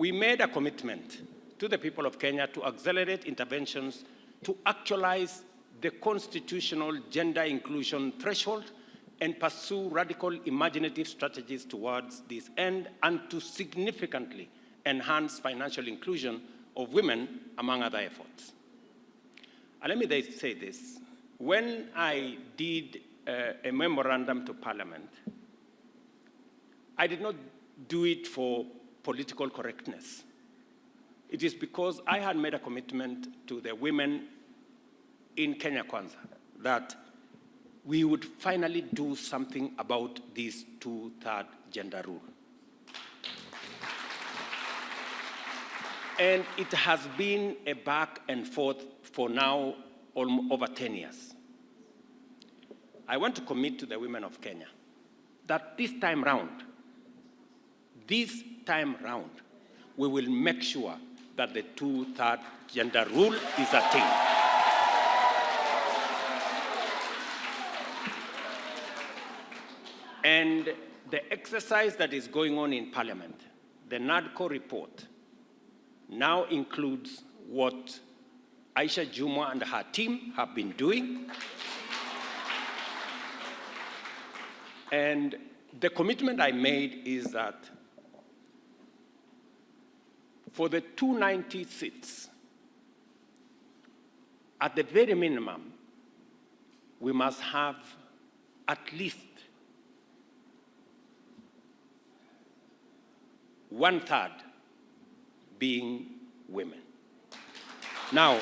we made a commitment to the people of Kenya to accelerate interventions to actualize the constitutional gender inclusion threshold and pursue radical imaginative strategies towards this end, and to significantly enhance financial inclusion of women, among other efforts. And let me say this. When I did a memorandum to Parliament, I did not do it for political correctness. It is because I had made a commitment to the women in Kenya Kwanza that we would finally do something about this 2/3 gender rule. And it has been a back and forth for now over 10 years. I want to commit to the women of Kenya that this time round, we will make sure that the 2/3 gender rule is attained. And the exercise that is going on in Parliament, the NADCO report, now includes what Aisha Jumwa and her team have been doing. And the commitment I made is that for the 290 seats, at the very minimum, we must have at least 1/3 being women. Now,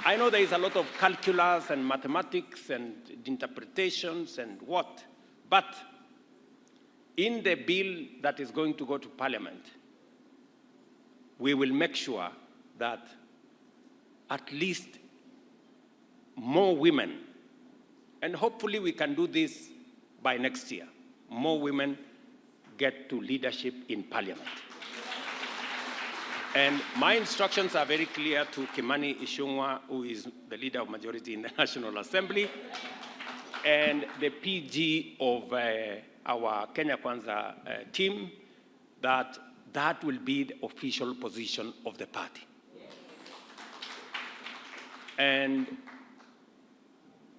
I know there is a lot of calculus and mathematics and interpretations and what, but in the bill that is going to go to Parliament, we will make sure that at least more women, and hopefully we can do this by next year, more women get to leadership in Parliament. And my instructions are very clear to Kimani Ichung'wah, who is the leader of majority in the National Assembly, and the PG of our Kenya Kwanza team, that will be the official position of the party. And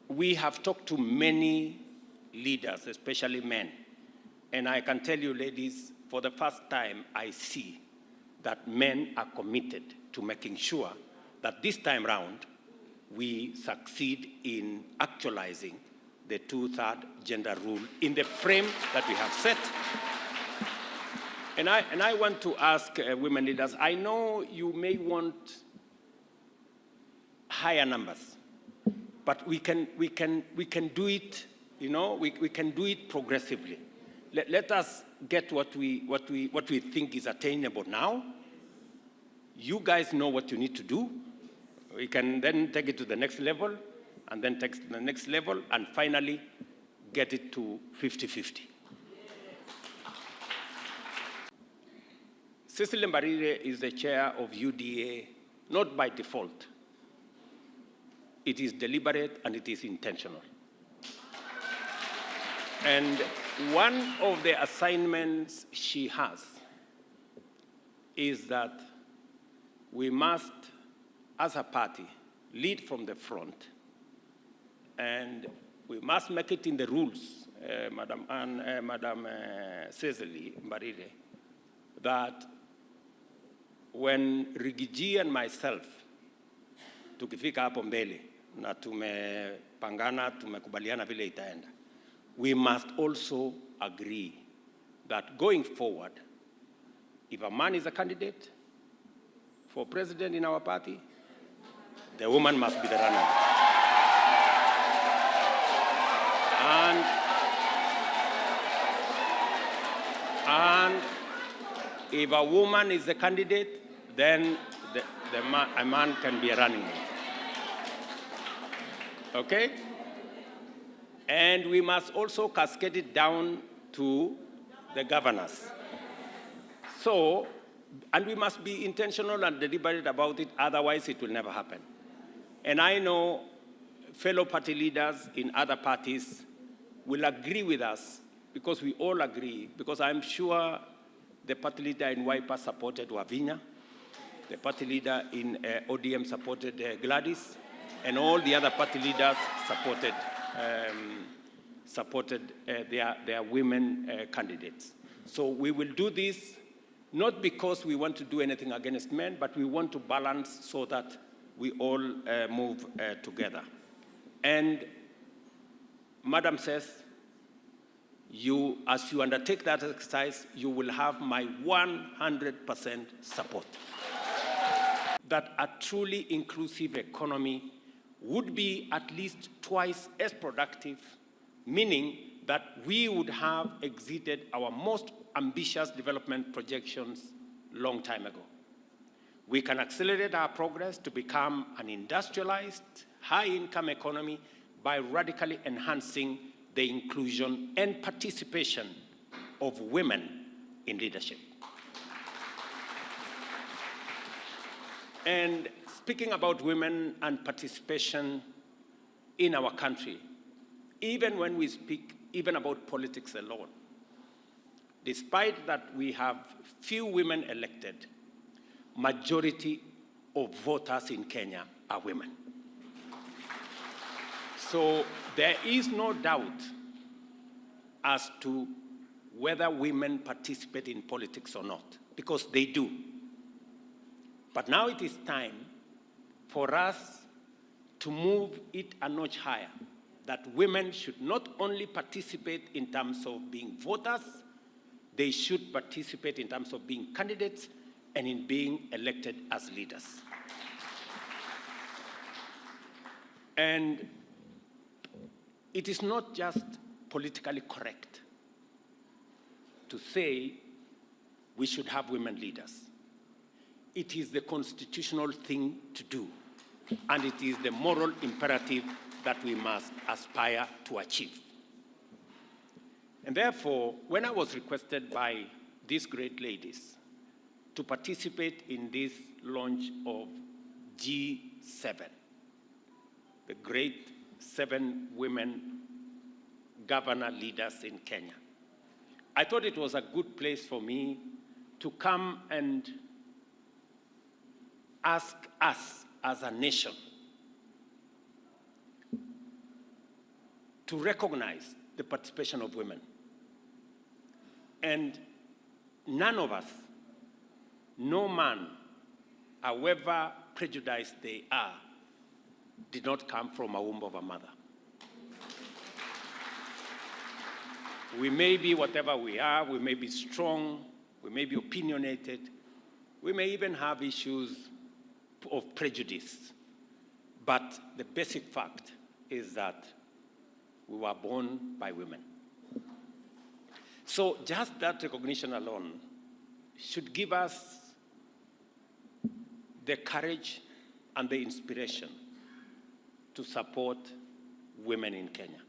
we have talked to many leaders, especially men. And I can tell you, ladies, for the first time, I see that men are committed to making sure that this time round, we succeed in actualizing the 2/3 gender rule in the frame that we have set. And I want to ask women leaders, I know you may want higher numbers, but we can do it, you know, we can do it progressively. Let us get what we think is attainable now. You guys know what you need to do. We can then take it to the next level, and then take it to the next level, and finally get it to 50-50. Cecily Mbarire is the chair of UDA, not by default. It is deliberate and it is intentional. And one of the assignments she has is that we must, as a party, lead from the front, and we must make it in the rules, Madam Cecily Mbarire, that when Rigiji and myself tukifika hapo mbele na tumepangana, tumekubaliana vile itaenda, we must also agree that going forward, if a man is a candidate for president in our party, the woman must be the runner. And if a woman is the candidate, then a man can be a running mate. Okay? And we must also cascade it down to the governors. So, and we must be intentional and deliberate about it, otherwise it will never happen. And I know fellow party leaders in other parties will agree with us, because we all agree, because I'm sure The party leader in Wiper supported Wavinya. The party leader in ODM supported Gladys. And all the other party leaders supported their women candidates. So we will do this not because we want to do anything against men, but we want to balance so that we all move together. And Madam says, as you undertake that exercise, you will have my 100% support. That a truly inclusive economy would be at least twice as productive, meaning that we would have exceeded our most ambitious development projections long time ago. We can accelerate our progress to become an industrialized, high-income economy by radically enhancing the inclusion and participation of women in leadership. And speaking about women and participation in our country, even when we speak even about politics alone, despite that we have few women elected, majority of voters in Kenya are women. So there is no doubt as to whether women participate in politics or not, because they do. But now it is time for us to move it a notch higher, that women should not only participate in terms of being voters, they should participate in terms of being candidates and in being elected as leaders. And it is not just politically correct to say we should have women leaders. It is the constitutional thing to do, and it is the moral imperative that we must aspire to achieve. And therefore, when I was requested by these great ladies to participate in this launch of G7, the great 7 women governor leaders in Kenya, I thought it was a good place for me to come and ask us as a nation to recognize the participation of women. And none of us, no man, however prejudiced they are, did not come from a womb of a mother. We may be whatever we are, we may be strong, we may be opinionated, we may even have issues of prejudice, but the basic fact is that we were born by women. So just that recognition alone should give us the courage and the inspiration to support women in Kenya.